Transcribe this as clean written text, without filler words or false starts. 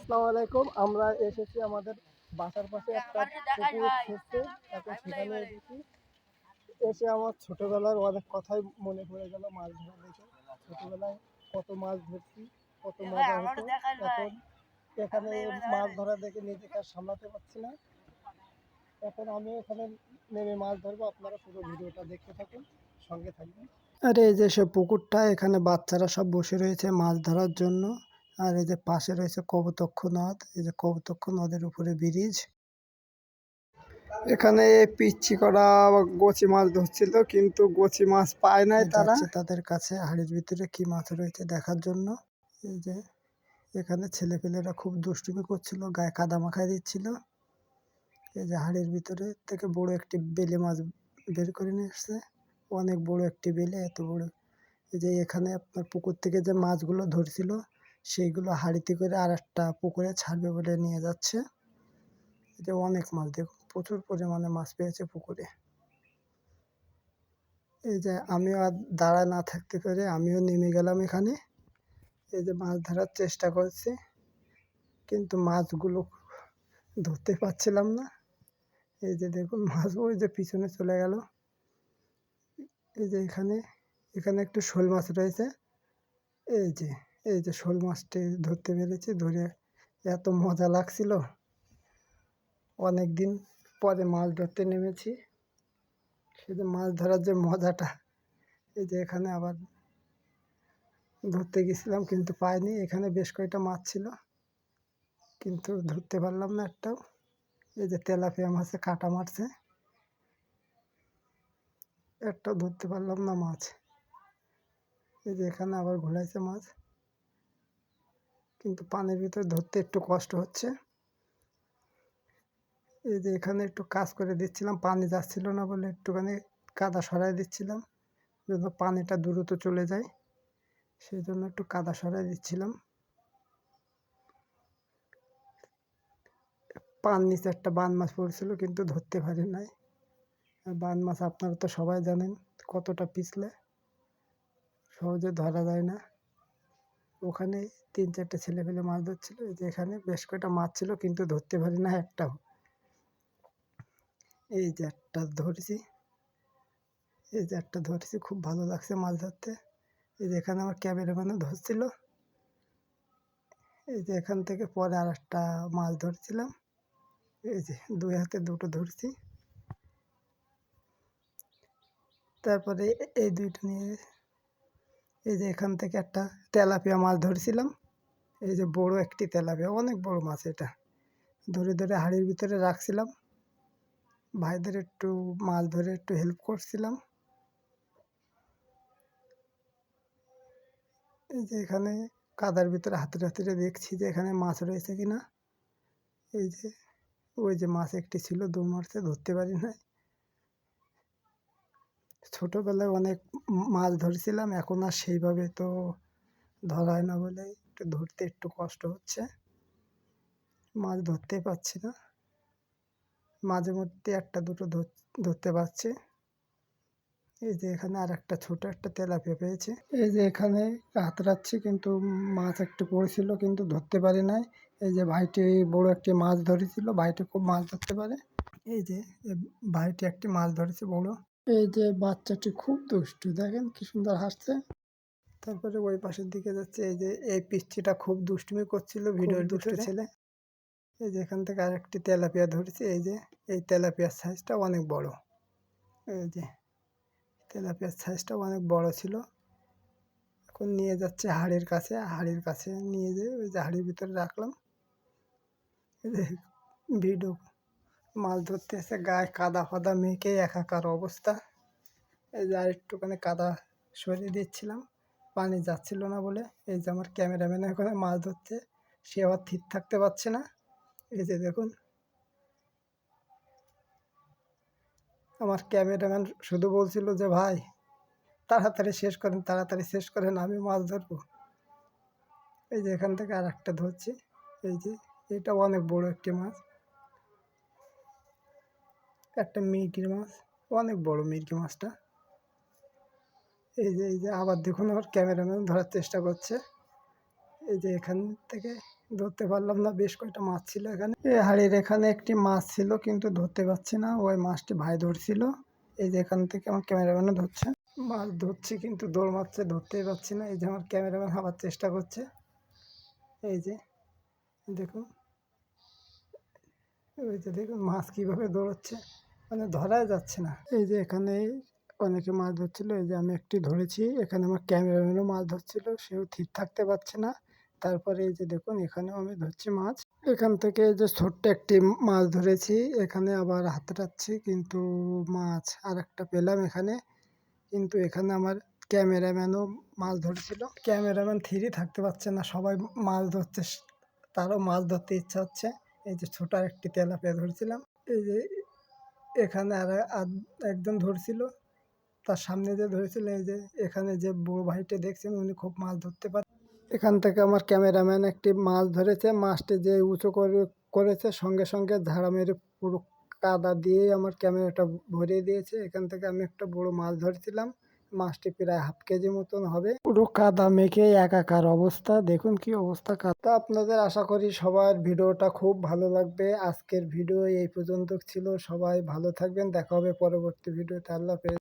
আসসালামু আলাইকুম। আমরা এসেছি আমাদের বাসার পাশে একটা পুকুর ছেঁচতে। এখন সেখানে এসেছি। এসে আমার ছোটবেলার অনেক কথাই মনে পড়ে গেল মাছ ধরা দেখে। ছোটবেলায় কত মাছ ধরছি, কত মজা হতো। এখন এখানে মাছ ধরা দেখে নিজেকে আর সামলাতে পারছি না। এখন আমি এখানে নেমে মাছ ধরবো। আপনারা পুরো ভিডিওটা দেখতে থাকুন, সঙ্গে থাকবেন। আর এই যে সে পুকুরটা, এখানে বাচ্চারা সব বসে রয়েছে মাছ ধরার জন্য। আর এই যে পাশে রয়েছে কপোতাক্ষ নদ, এই যে কপোতাক্ষ নদের উপরে ব্রিজ। এখানে পিচ্ছি করা গোচি মাছ ধরছিল, কিন্তু গোচি মাছ পায় নাই তারা। তাদের কাছে হাড়ির ভিতরে কি মাছ রয়েছে দেখার জন্য। এই যে এখানে ছেলেপেলেরা খুব দুষ্টুমি করছিল, গায়ে কাদা মাখাই দিচ্ছিল। এই যে হাড়ির ভিতরে থেকে বড় একটি বেলে মাছ বের করে নিয়ে এসছে। অনেক বড় একটি বেলে, এত বড়। এই যে এখানে আপনার পুকুর থেকে যে মাছগুলো ধরছিল সেইগুলো হাঁড়িতে করে আর একটা পুকুরে ছাড়বে বলে নিয়ে যাচ্ছে। এই যে অনেক মাছ, দেখুন প্রচুর পরিমাণে মাছ পেয়েছে পুকুরে। এই যে আমিও আর দাঁড়ায় না থাকতে পেরে আমিও নেমে গেলাম এখানে। এই যে মাছ ধরার চেষ্টা করছি, কিন্তু মাছগুলো ধরতে পারছিলাম না। এই যে দেখুন মাছ ওই যে পিছনে চলে গেল। এই যে এখানে এখানে একটু শোল মাছ রয়েছে। এই যে এই যে শোল মাছটি ধরতে পেরেছি, ধরে এত মজা লাগছিল। অনেক দিন পরে মাছ ধরতে নেমেছি। সে যে মাছ ধরার যে মজাটা, এই যে এখানে আবার ধরতে গেছিলাম কিন্তু পাইনি। এখানে বেশ কয়েকটা মাছ ছিল, কিন্তু ধরতে পারলাম না একটাও। এই যে তেলাপিয়া মাছে কাঁটা মারছে, একটাও ধরতে পারলাম না মাছ। এই যে এখানে আবার ঘোরাইছে মাছ, কিন্তু পানির ভিতরে ধরতে একটু কষ্ট হচ্ছে। এই যে এখানে একটু কাজ করে দিচ্ছিলাম, পানি যাচ্ছিল না বলে একটুখানি কাদা সরাই দিচ্ছিলাম, যেন পানিটা দ্রুত চলে যায়, সেই জন্য একটু কাদা সরাই দিচ্ছিলাম। পান নিচে একটা বান মাছ পড়ছিল, কিন্তু ধরতে পারি নাই। বান মাছ আপনারা তো সবাই জানেন কতটা পিছলে সহজে ধরা যায় না। ওখানে 3-4টে ছেলে পেলে মাছ ধরছিল। এই যে এখানে বেশ কয়েকটা মাছ ছিল, কিন্তু ধরতে পারি না একটাও। এই যে একটা ধরেছি, এই যে একটা ধরেছি, খুব ভালো লাগছে মাছ ধরতে। এই যে এখানে আমার ক্যামেরাম্যানও ধরছিল। এই যে এখান থেকে পরে আর একটা মাছ ধরছিলাম। এই যে 2 হাতে 2টো ধরছি। তারপরে এই 2টো নিয়ে এই যে এখান থেকে একটা তেলাপিয়া মাছ ধরছিলাম। এই যে বড় একটি তেলাপিয়া, অনেক বড় মাছ। এটা ধরে ধরে হাঁড়ির ভিতরে রাখছিলাম, ভাইদের একটু মাছ ধরে একটু হেল্প করছিলাম। এই যে এখানে কাদার ভিতরে হাতুড়ে হাতুড়ে দেখছি যে এখানে মাছ রয়েছে কিনা। এই যে ওই যে মাছ একটি ছিল, দৌড় মারছে, ধরতে পারি না। ছোটোবেলায় অনেক মাছ ধরেছিলাম, এখন আর সেইভাবে তো ধরা হয় না বলে একটু ধরতে একটু কষ্ট হচ্ছে, মাছ ধরতেই পারছি না। মাঝে মধ্যে একটা দুটো ধরতে পারছি। এই যে এখানে আর একটা ছোট একটা তেলাপিয়া পেয়েছি। এই যে এখানে হাতড়াচ্ছি, কিন্তু মাছ একটু পড়েছিল, কিন্তু ধরতে পারি নাই। এই যে ভাইটি বড় একটি মাছ ধরেছিল, ভাইটি খুব মাছ ধরতে পারে। এই যে ভাইটি একটি মাছ ধরেছে বড়। এই যে বাচ্চাটি খুব দুষ্টু, দেখেন কি সুন্দর হাসছে। তারপরে ওই পাশের দিকে যাচ্ছে। এই যে এই পিচ্চিটা খুব দুষ্টুমি করছিল, ভিডিওর দুষ্টু ছেলে। এই যে এখান থেকে আরেকটি তেলাপিয়া ধরেছি। এই যে এই তেলাপিয়ার সাইজটা অনেক বড়। এই যে তেলাপিয়ার সাইজটা অনেক বড় ছিল। এখন নিয়ে যাচ্ছে হাড়ির কাছে, হাড়ির কাছে নিয়ে যেয়ে ওই যে হাড়ির ভিতরে রাখলাম। এই যে ভিডিও মাছ ধরতে এসে গায়ে কাদা ফাদা মেখে একাকার অবস্থা। এই যে আর একটুখানি কাদা সরিয়ে দিচ্ছিলাম, পানি যাচ্ছিল না বলে। এই যে আমার ক্যামেরাম্যান ওখানে মাছ ধরছে, সে আবার ঠিক থাকতে পারছে না। এই যে দেখুন আমার ক্যামেরাম্যান শুধু বলছিল যে ভাই তাড়াতাড়ি শেষ করেন, তাড়াতাড়ি শেষ করেন, আমি মাছ ধরবো। এই যে এখান থেকে আর একটা ধরছি। এই যে এটা অনেক বড় একটি মাছ, একটা মিরগির মাছ, অনেক বড় মিরগি মাছটা। এই যে আবার দেখুন আমার ক্যামেরাম্যান ধরার চেষ্টা করছে। এই যে এখান থেকে ধরতে পারলাম না, বেশ কয়টা মাছ ছিল এখানে। এই হাড়ির এখানে একটি মাছ ছিল কিন্তু ধরতে পারছি না, ওই মাছটি ভাই ধরছিল। এই যে এখান থেকে আমার ক্যামেরাম্যানও ধরছে, মাছ ধরছি কিন্তু দৌড় মারছে, ধরতেই পারছি না। এই যে আমার ক্যামেরাম্যান আবার চেষ্টা করছে, এই যে দেখুন, ওই যে দেখুন মাছ কীভাবে দৌড়চ্ছে, মানে ধরাই যাচ্ছে না। এই যে এখানে অনেকে মাছ ধরছিল, এই যে আমি একটি ধরেছি। এখানে আমার ক্যামেরাম্যানও মাছ ধরছিল, সেও ঠিক থাকতে পারছে না। তারপরে এই যে দেখুন এখানেও আমি ধরছি মাছ। এখান থেকে এই যে ছোট্ট একটি মাছ ধরেছি, এখানে আবার হাতড়াচ্ছি কিন্তু মাছ আর একটা পেলাম এখানে। কিন্তু এখানে আমার ক্যামেরাম্যানও মাছ ধরছিল, ক্যামেরাম্যান থিরই থাকতে পারছে না, সবাই মাছ ধরছে, তারও মাছ ধরতে ইচ্ছা হচ্ছে। এই যে ছোট একটি তেলাপিয়া ধরছিলাম, এই যে এখানে একজন ধরছিল, তার সামনে যে ধরেছিল, এই যে এখানে যে বড় ভাইটা দেখছেন উনি খুব মাছ ধরতে পারে। এখান থেকে আমার ক্যামেরাম্যান একটি মাছ ধরেছে, মাছটি যে উঁচু করেছে সঙ্গে সঙ্গে ঝাড়া মেরে পুরো কাদা দিয়ে আমার ক্যামেরাটা ভরিয়ে দিয়েছে। এখান থেকে আমি একটা বড় মাছ ধরেছিলাম, মাছটি প্রায় 1/2 কেজি মতন হবে। পুরো কাদা মেখে একাকার অবস্থা, দেখুন কি অবস্থা কাদা। আপনাদের আশা করি সবার ভিডিওটা খুব ভালো লাগবে। আজকের ভিডিও এই পর্যন্ত ছিল, সবাই ভালো থাকবেন, দেখা হবে পরবর্তী ভিডিওতে। আল্লাহ হাফেজ।